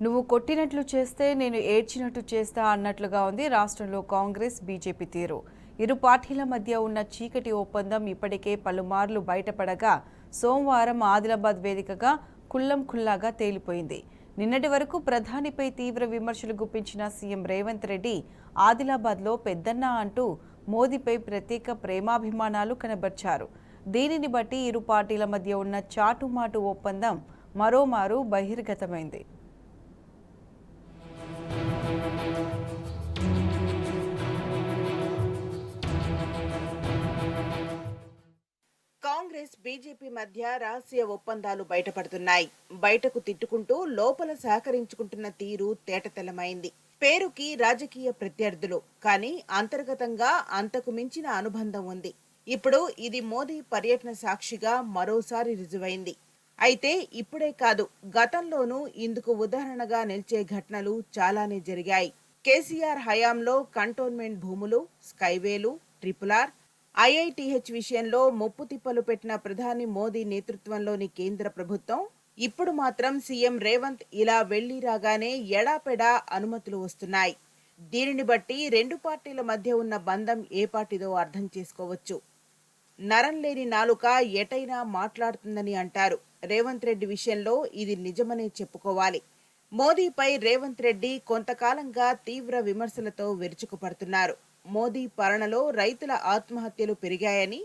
నువ్వు కొట్టినట్లు చేస్తే నేను ఏడ్చినట్టు చేస్తా అన్నట్లుగా ఉంది రాష్ట్రంలో కాంగ్రెస్ బీజేపీ తీరు. ఇరు పార్టీల మధ్య ఉన్న చీకటి ఒప్పందం ఇప్పటికే పలుమార్లు బయటపడగా సోమవారం ఆదిలాబాద్ వేదికగా ఖుల్లాగా తేలిపోయింది. నిన్నటి వరకు ప్రధానిపై తీవ్ర విమర్శలు గుప్పించిన సీఎం రేవంత్ రెడ్డి ఆదిలాబాద్లో పెద్దన్న అంటూ మోదీపై ప్రత్యేక ప్రేమాభిమానాలు కనబర్చారు. దీనిని బట్టి ఇరు పార్టీల మధ్య ఉన్న చాటుమాటు ఒప్పందం మరోమారు బహిర్గతమైంది. కాంగ్రెస్ బీజేపీ మధ్య రహస్య ఒప్పందాలు బయటపడుతున్నాయి. బయటకు తిట్టుకుంటూ లోపల సహకరించుకుంటున్న తీరు తేటతెల్లమైంది. పేరుకి రాజకీయ ప్రత్యర్థులు, కానీ అంతర్గతంగా అంతకు మించిన అనుబంధం ఉంది. ఇప్పుడు ఇది మోదీ పర్యటన సాక్షిగా మరోసారి రుజువైంది. అయితే ఇప్పుడే కాదు, గతంలోనూ ఇందుకు ఉదాహరణగా నిలిచే ఘటనలు చాలానే జరిగాయి. కేసీఆర్ హయాంలో కంటోన్మెంట్ భూములు, స్కైవేలు, ట్రిపుల్-ఆర్, ఐఐటీహెచ్ విషయంలో ముప్పు తిప్పలు పెట్టిన ప్రధాని మోదీ నేతృత్వంలోని కేంద్ర ప్రభుత్వం ఇప్పుడు మాత్రం సీఎం రేవంత్ ఇలా వెళ్లి రాగానే ఎడాపెడా అనుమతులు వస్తున్నాయి. దీనిని బట్టి రెండు పార్టీల మధ్య ఉన్న బంధం ఏపాటిదో అర్థం చేసుకోవచ్చు. నరం లేని నాలుక ఎటైనా మాట్లాడుతుందని అంటారు. రేవంత్ రెడ్డి విషయంలో ఇది నిజమనే చెప్పుకోవాలి. మోదీపై రేవంత్ రెడ్డి కొంతకాలంగా తీవ్ర విమర్శలతో విరుచుకుపడుతున్నారు. మోదీ పాలనలో రైతుల ఆత్మహత్యలు పెరిగాయని,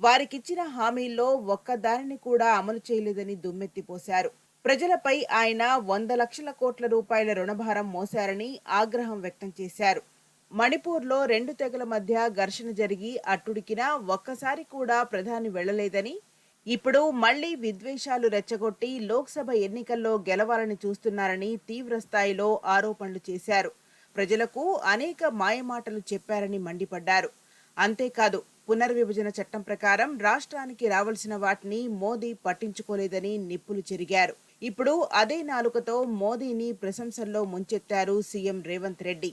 వారికిచ్చిన హామీల్లో ఒక్కదానిని కూడా అమలు చేయలేదని దుమ్మెత్తిపోశారు. ప్రజలపై ఆయన 100 లక్షల కోట్ల రూపాయల రుణభారం మోశారని ఆగ్రహం వ్యక్తం చేశారు. మణిపూర్లో రెండు తెగల మధ్య ఘర్షణ జరిగి అట్టుడికినా ఒక్కసారి కూడా ప్రధాని వెళ్లలేదని, ఇప్పుడు మళ్లీ విద్వేషాలు రెచ్చగొట్టి లోక్సభ ఎన్నికల్లో గెలవాలని చూస్తున్నారని తీవ్ర స్థాయిలో ఆరోపణలు చేశారు. ప్రజలకు అనేక మాయమాటలు చెప్పారని మండిపడ్డారు. అంతేకాదు, పునర్విభజన చట్టం ప్రకారం రాష్ట్రానికి రావాల్సిన వాటిని మోదీ పట్టించుకోలేదని నిప్పులు చెరిగారు. ఇప్పుడు అదే నాలుకతో మోదీని ప్రశంసల్లో ముంచెత్తారు సీఎం రేవంత్ రెడ్డి.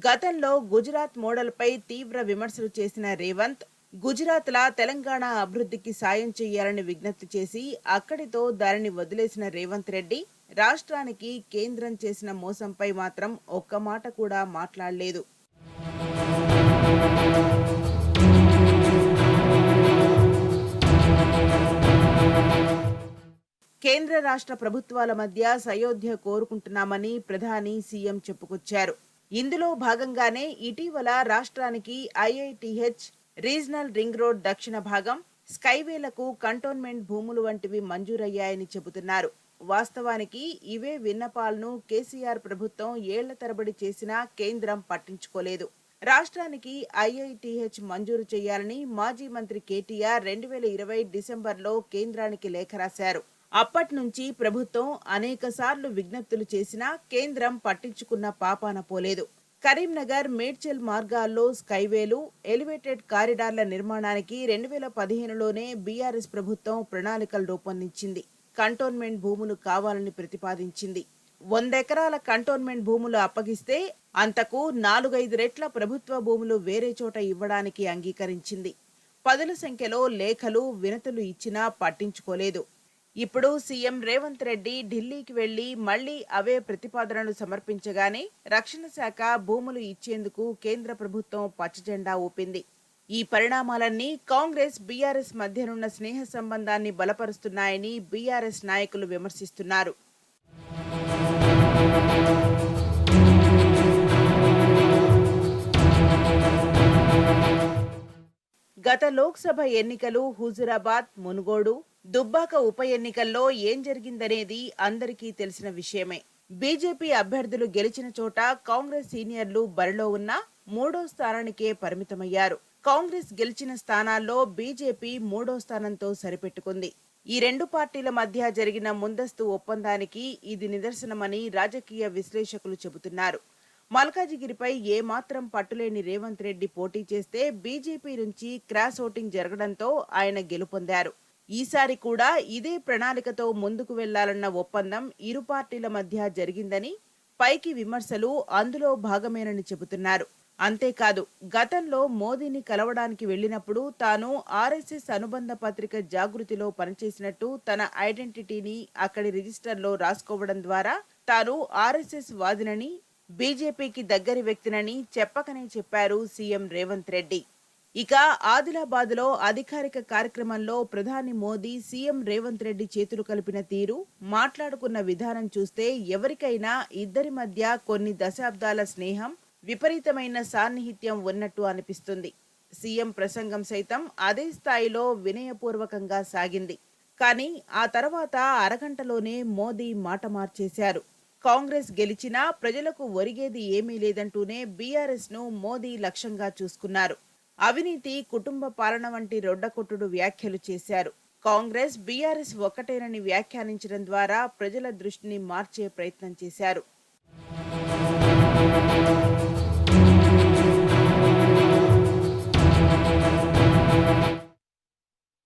గతంలో గుజరాత్ మోడల్పై తీవ్ర విమర్శలు చేసిన రేవంత్, గుజరాత్లా తెలంగాణ అభివృద్ధికి సాయం చేయాలని విజ్ఞప్తి చేసి అక్కడితో దానిని వదిలేసిన రేవంత్ రెడ్డి రాష్ట్రానికి కేంద్రం చేసిన మోసంపై మాత్రం ఒక్క మాట కూడా మాట్లాడలేదు. కేంద్ర రాష్ట్ర ప్రభుత్వాల మధ్య సయోధ్య కోరుకుంటున్నామని ప్రధాని సీఎం చెప్పుకొచ్చారు. ఇందులో భాగంగానే ఇటీవల రాష్ట్రానికి ఐఐటీహెచ్, రీజనల్ రింగ్ రోడ్ దక్షిణ భాగం, స్కైవేలకు కంటోన్మెంట్ భూములు వంటివి మంజూరయ్యాయని చెబుతున్నారు. వాస్తవానికి ఇవే విన్నపాలను కేసీఆర్ ప్రభుత్వం ఏళ్ల తరబడి చేసినా కేంద్రం పట్టించుకోలేదు. రాష్ట్రానికి ఐఐటీహెచ్ మంజూరు చేయాలని మాజీ మంత్రి కేటీఆర్ 2020 డిసెంబర్లో కేంద్రానికి లేఖ రాశారు. అప్పటి నుంచి ప్రభుత్వం అనేకసార్లు విజ్ఞప్తులు చేసినా కేంద్రం పట్టించుకున్న పాపాన పోలేదు. కరీంనగర్, మేడ్చల్ మార్గాల్లో స్కైవేలు, ఎలివేటెడ్ కారిడార్ల నిర్మాణానికి 2015లోనే బీఆర్ఎస్ ప్రభుత్వం ప్రణాళికలు రూపొందించింది. కంటోన్మెంట్ భూములు కావాలని ప్రతిపాదించింది. 100 ఎకరాల కంటోన్మెంట్ భూములు అప్పగిస్తే అంతకు 4-5 రెట్ల ప్రభుత్వ భూములు వేరే చోట ఇవ్వడానికి అంగీకరించింది. పదుల సంఖ్యలో లేఖలు, వినతులు ఇచ్చినా పట్టించుకోలేదు. ఇప్పుడు సీఎం రేవంత్ రెడ్డి ఢిల్లీకి వెళ్లి మళ్లీ అవే ప్రతిపాదనలు సమర్పించగానే రక్షణ శాఖ భూములు ఇచ్చేందుకు కేంద్ర ప్రభుత్వం పచ్చజెండా ఊపింది. ఈ పరిణామాలన్నీ కాంగ్రెస్, బీఆర్ఎస్ మధ్యనున్న స్నేహ సంబంధాన్ని బలపరుస్తున్నాయని బీఆర్ఎస్ నాయకులు విమర్శిస్తున్నారు. గత లోక్సభ ఎన్నికలు, హుజురాబాద్, మునుగోడు, దుబ్బాక ఉప ఎన్నికల్లో ఏం జరిగిందనేది అందరికీ తెలిసిన విషయమే. బీజేపీ అభ్యర్థులు గెలిచిన చోట కాంగ్రెస్ సీనియర్లు బరిలో ఉన్న 3వ స్థానానికే పరిమితమయ్యారు. కాంగ్రెస్ గెలిచిన స్థానాల్లో బీజేపీ 3వ స్థానంతో సరిపెట్టుకుంది. ఈ రెండు పార్టీల మధ్య జరిగిన ముందస్తు ఒప్పందానికి ఇది నిదర్శనమని రాజకీయ విశ్లేషకులు చెబుతున్నారు. మల్కాజిగిరిపై ఏమాత్రం పట్టులేని రేవంత్ రెడ్డి పోటీ చేస్తే బీజేపీ నుంచి క్రాస్ ఓటింగ్ జరగడంతో ఆయన గెలుపొందారు. ఈసారి కూడా ఇదే ప్రణాళికతో ముందుకు వెళ్లాలన్న ఒప్పందం ఇరు పార్టీల మధ్య జరిగిందని, పైకి విమర్శలు అందులో భాగమేనని చెబుతున్నారు. అంతేకాదు, గతంలో మోదీని కలవడానికి వెళ్లినప్పుడు తాను ఆర్ఎస్ఎస్ అనుబంధ పత్రిక జాగృతిలో పనిచేసినట్టు తన ఐడెంటిటీని అక్కడి రిజిస్టర్లో రాసుకోవడం ద్వారా తాను ఆర్ఎస్ఎస్ వాదినని, బీజేపీకి దగ్గరి వ్యక్తినని చెప్పకనే చెప్పారు సీఎం రేవంత్ రెడ్డి. ఇక ఆదిలాబాద్లో అధికారిక కార్యక్రమంలో ప్రధాని మోదీ సీఎం రేవంత్ రెడ్డి చేతులు కలిపిన తీరు, మాట్లాడుకున్న విధానం చూస్తే ఎవరికైనా ఇద్దరి మధ్య కొన్ని దశాబ్దాల స్నేహం, విపరీతమైన సాన్నిహిత్యం ఉన్నట్టు అనిపిస్తుంది. సీఎం ప్రసంగం సైతం అదే స్థాయిలో వినయపూర్వకంగా సాగింది. కానీ ఆ తర్వాత అరగంటలోనే మోదీ మాట మార్చేశారు. కాంగ్రెస్ గెలిచినా ప్రజలకు ఒరిగేది ఏమీ లేదంటూనే బీఆర్ఎస్ను మోదీ లక్ష్యంగా చూసుకున్నారు. అవినీతి, కుటుంబ పాలన వంటి రొడ్డకొట్టుడు వ్యాఖ్యలు చేశారు. కాంగ్రెస్, బీఆర్ఎస్ ఒక్కటేనని వ్యాఖ్యానించడం ద్వారా ప్రజల దృష్టిని మార్చే ప్రయత్నం చేశారు.